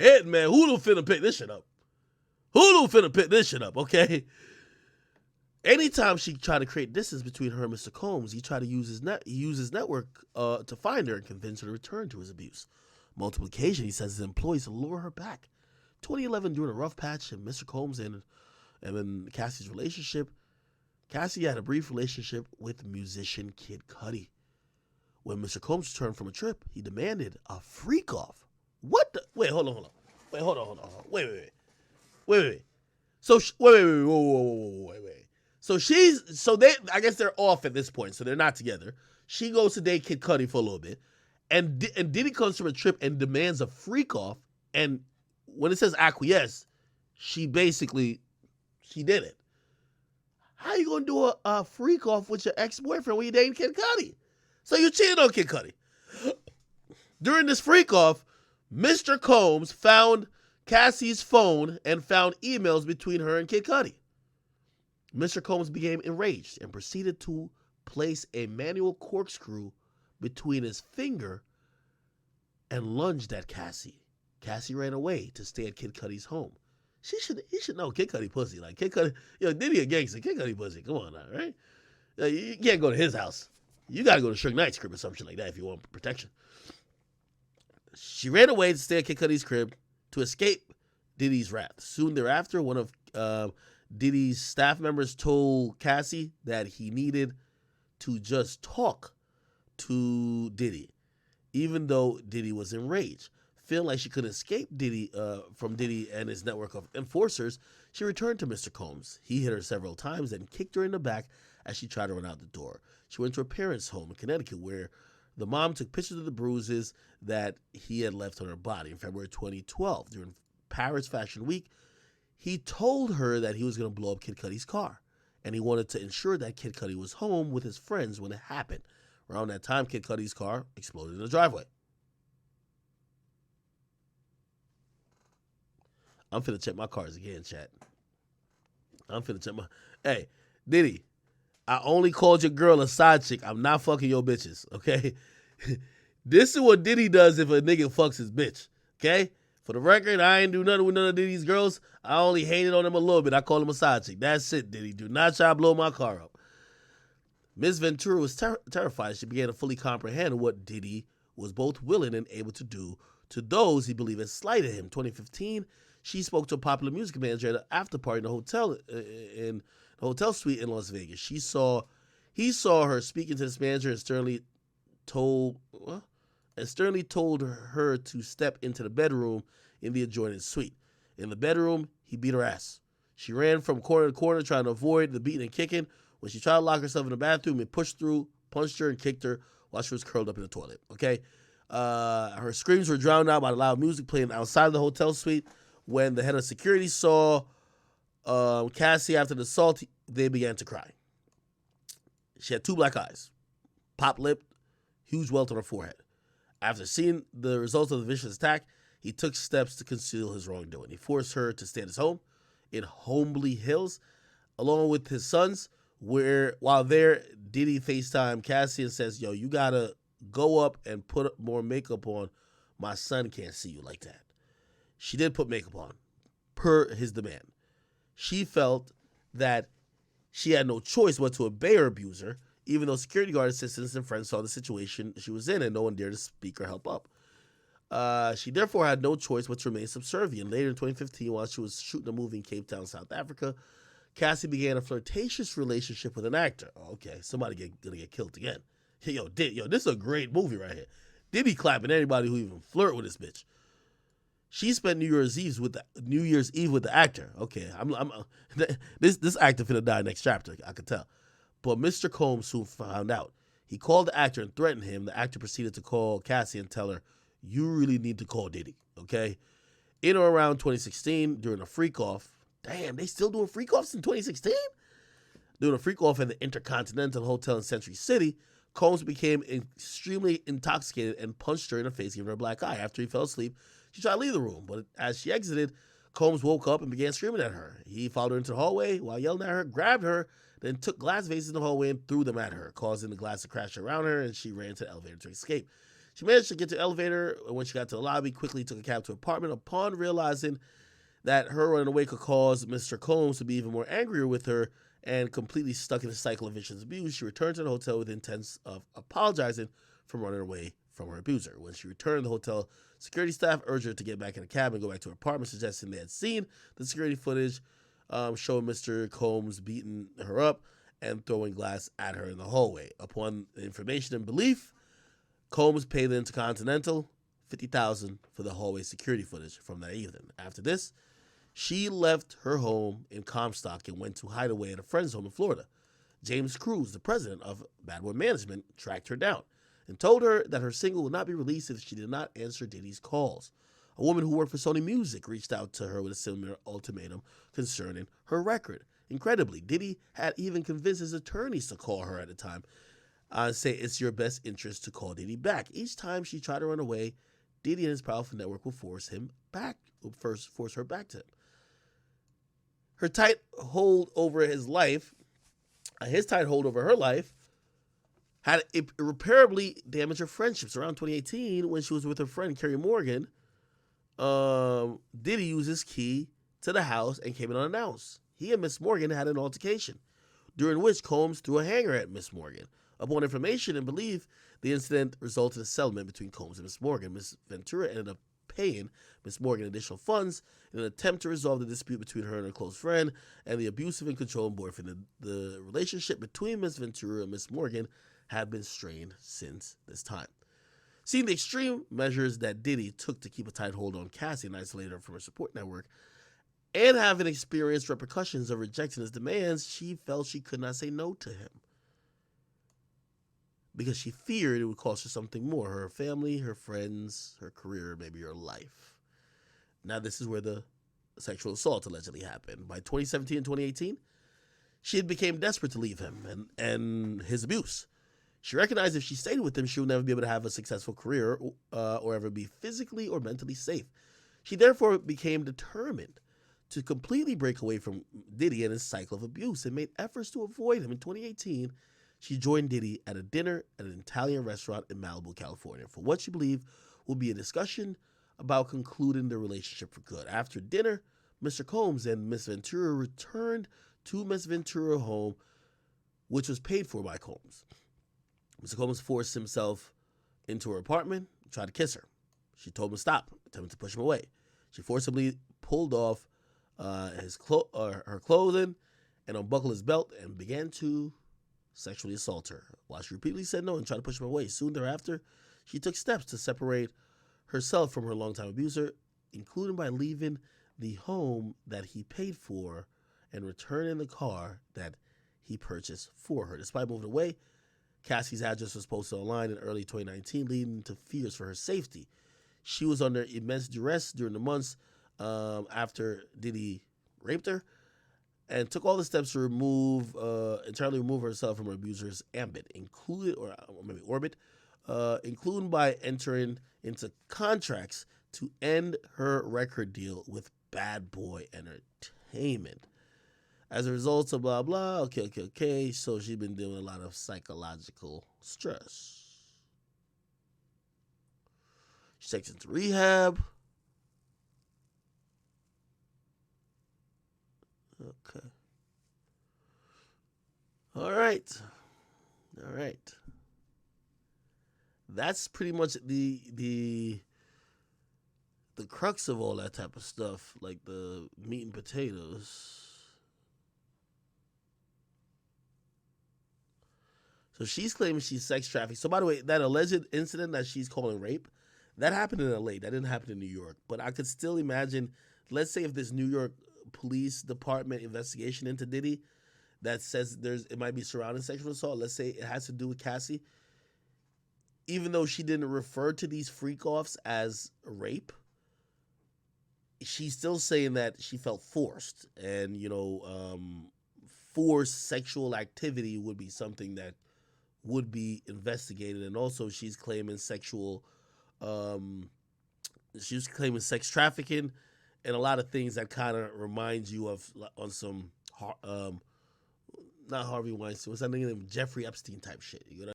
head, man. Hulu finna pick this shit up. Hulu finna pick this shit up, okay? Anytime she tried to create distance between her and Mr. Combs, he tried to use his network to find her and convince her to return to his abuse. Multiple occasions, he says his employees to lure her back. 2011, during a rough patch in Mr. Combs and then Cassie's relationship, Cassie had a brief relationship with musician Kid Cudi. When Mr. Combs returned from a trip, he demanded a freak off. What the? Wait, hold on. Wait. So, wait. I guess they're off at this point, so they're not together. She goes to date Kid Cudi for a little bit, and Diddy comes from a trip and demands a freak off, and when it says acquiesce, she did it. How you gonna do a freak off with your ex-boyfriend when you dating Kid Cudi? So you cheated on Kid Cudi. During this freak off, Mr. Combs found Cassie's phone and found emails between her and Kid Cudi. Mr. Combs became enraged and proceeded to place a manual corkscrew between his finger and lunged at Cassie. Cassie ran away to stay at Kid Cudi's home. He should know Kid Cudi pussy. Like Kid Cudi, Diddy a gangster. Kid Cudi pussy. Come on now, right? You can't go to his house. You got to go to Suge Knight's crib or something like that if you want protection. She ran away to stay at Kid Cudi's crib to escape Diddy's wrath. Soon thereafter, one of Diddy's staff members told Cassie that he needed to just talk to Diddy, even though Diddy was enraged. Feeling like she could escape Diddy from Diddy and his network of enforcers, she returned to Mr. Combs. He hit her several times and kicked her in the back as she tried to run out the door. She went to her parents' home in Connecticut, where the mom took pictures of the bruises that he had left on her body. In February 2012, during Paris Fashion Week, he told her that he was going to blow up Kid Cudi's car, and he wanted to ensure that Kid Cudi was home with his friends when it happened. Around that time, Kid Cudi's car exploded in the driveway. I'm finna check my cars again, chat. Hey, Diddy, I only called your girl a side chick. I'm not fucking your bitches, okay? This is what Diddy does if a nigga fucks his bitch, okay? For the record, I ain't do nothing with none of Diddy's girls. I only hated on him a little bit. I call him a side chick. That's it, Diddy. Do not try to blow my car up. Miss Ventura was terrified. She began to fully comprehend what Diddy was both willing and able to do to those he believed had slighted him. 2015, she spoke to a popular music manager at an after party in a hotel suite in Las Vegas. He saw her speaking to this manager and sternly told her to step into the bedroom in the adjoining suite. In the bedroom, he beat her ass. She ran from corner to corner trying to avoid the beating and kicking. When she tried to lock herself in the bathroom, he pushed through, punched her, and kicked her while she was curled up in the toilet. Okay, her screams were drowned out by the loud music playing outside of the hotel suite. When the head of security saw Cassie after the assault, they began to cry. She had 2 black eyes, popped lip, huge welt on her forehead. After seeing the results of the vicious attack, he took steps to conceal his wrongdoing. He forced her to stay at his home in Homely Hills, along with his sons, while there, Diddy FaceTime Cassie and says, yo, you gotta go up and put more makeup on. My son can't see you like that. She did put makeup on, per his demand. She felt that she had no choice but to obey her abuser, even though security guard assistants and friends saw the situation she was in and no one dared to speak or help up. She therefore had no choice but to remain subservient. Later in 2015, while she was shooting a movie in Cape Town, South Africa, Cassie began a flirtatious relationship with an actor. Okay, somebody gonna get killed again. Yo, this is a great movie right here. Diddy clapping anybody who even flirt with this bitch. She spent New Year's Eve with the actor. Okay, this actor finna die next chapter. I could tell. But Mr. Combs soon found out. He called the actor and threatened him. The actor proceeded to call Cassie and tell her, "You really need to call Diddy." Okay, in or around 2016, during a freak off. Damn, they still doing freak offs in 2016? Doing a freak off at the Intercontinental Hotel in Century City, Combs became extremely intoxicated and punched her in the face, giving her a black eye. After he fell asleep, she tried to leave the room, but as she exited, Combs woke up and began screaming at her. He followed her into the hallway while yelling at her, grabbed her, then took glass vases in the hallway and threw them at her, causing the glass to crash around her, and she ran to the elevator to escape. She managed to get to the elevator. When she got to the lobby, quickly took a cab to her apartment. Upon realizing that her running away could cause Mr. Combs to be even more angrier with her and completely stuck in a cycle of vicious abuse, she returned to the hotel with intents of apologizing for running away from her abuser. When she returned, the hotel security staff urged her to get back in the cab and go back to her apartment, suggesting they had seen the security footage showing Mr. Combs beating her up and throwing glass at her in the hallway. Upon information and belief, Combs paid the Intercontinental $50,000 for the hallway security footage from that evening. After this, she left her home in Comstock and went to hide away at a friend's home in Florida. James Cruz, the president of Bad Boy Management, tracked her down and told her that her single would not be released if she did not answer Diddy's calls. A woman who worked for Sony Music reached out to her with a similar ultimatum concerning her record. Incredibly, Diddy had even convinced his attorneys to call her at the time and say it's your best interest to call Diddy back. Each time she tried to run away, Diddy and his powerful network would force her back to him. Her tight hold over her life, had irreparably damaged her friendships. Around 2018, when she was with her friend Kerry Morgan, Diddy used his key to the house and came in unannounced. He and Miss Morgan had an altercation, during which Combs threw a hanger at Miss Morgan. Upon information and belief, the incident resulted in a settlement between Combs and Miss Morgan. Miss Ventura ended up paying Miss Morgan additional funds in an attempt to resolve the dispute between her and her close friend and the abusive and controlling boyfriend. The relationship between Miss Ventura and Miss Morgan had been strained since this time. Seeing the extreme measures that Diddy took to keep a tight hold on Cassie and isolate her from her support network, and having experienced repercussions of rejecting his demands, she felt she could not say no to him, because she feared it would cost her something more: her family, her friends, her career, maybe her life. Now, this is where the sexual assault allegedly happened. By 2017 and 2018, she had become desperate to leave him and his abuse. She recognized if she stayed with him, she would never be able to have a successful career or ever be physically or mentally safe. She therefore became determined to completely break away from Diddy and his cycle of abuse and made efforts to avoid him. In 2018, she joined Diddy at a dinner at an Italian restaurant in Malibu, California, for what she believed would be a discussion about concluding the relationship for good. After dinner, Mr. Combs and Miss Ventura returned to Miss Ventura's home, which was paid for by Combs. Mr. Combs forced himself into her apartment and tried to kiss her. She told him to stop, attempting to push him away. She forcibly pulled off her clothing and unbuckled his belt and began to sexually assault her, while she repeatedly said no and tried to push him away. Soon thereafter, she took steps to separate herself from her longtime abuser, including by leaving the home that he paid for and returning the car that he purchased for her. Despite moving away, Cassie's address was posted online in early 2019, leading to fears for her safety. She was under immense duress during the months after Diddy raped her, and took all the steps to entirely remove herself from her abuser's orbit, including by entering into contracts to end her record deal with Bad Boy Entertainment. As a result of blah, blah, okay, so she's been dealing with a lot of psychological stress. She takes into rehab. Okay. All right. That's pretty much the crux of all that type of stuff, like the meat and potatoes. So she's claiming she's sex trafficked. So by the way, that alleged incident that she's calling rape, that happened in LA. That didn't happen in New York. But I could still imagine, let's say if this New York police department investigation into Diddy that says it might be surrounding sexual assault, let's say it has to do with Cassie, even though she didn't refer to these freak-offs as rape, she's still saying that she felt forced, and forced sexual activity would be something that would be investigated. And also she's claiming sex trafficking and a lot of things that kind of reminds you of on some not Harvey Weinstein, what's that name? Jeffrey Epstein type shit. You know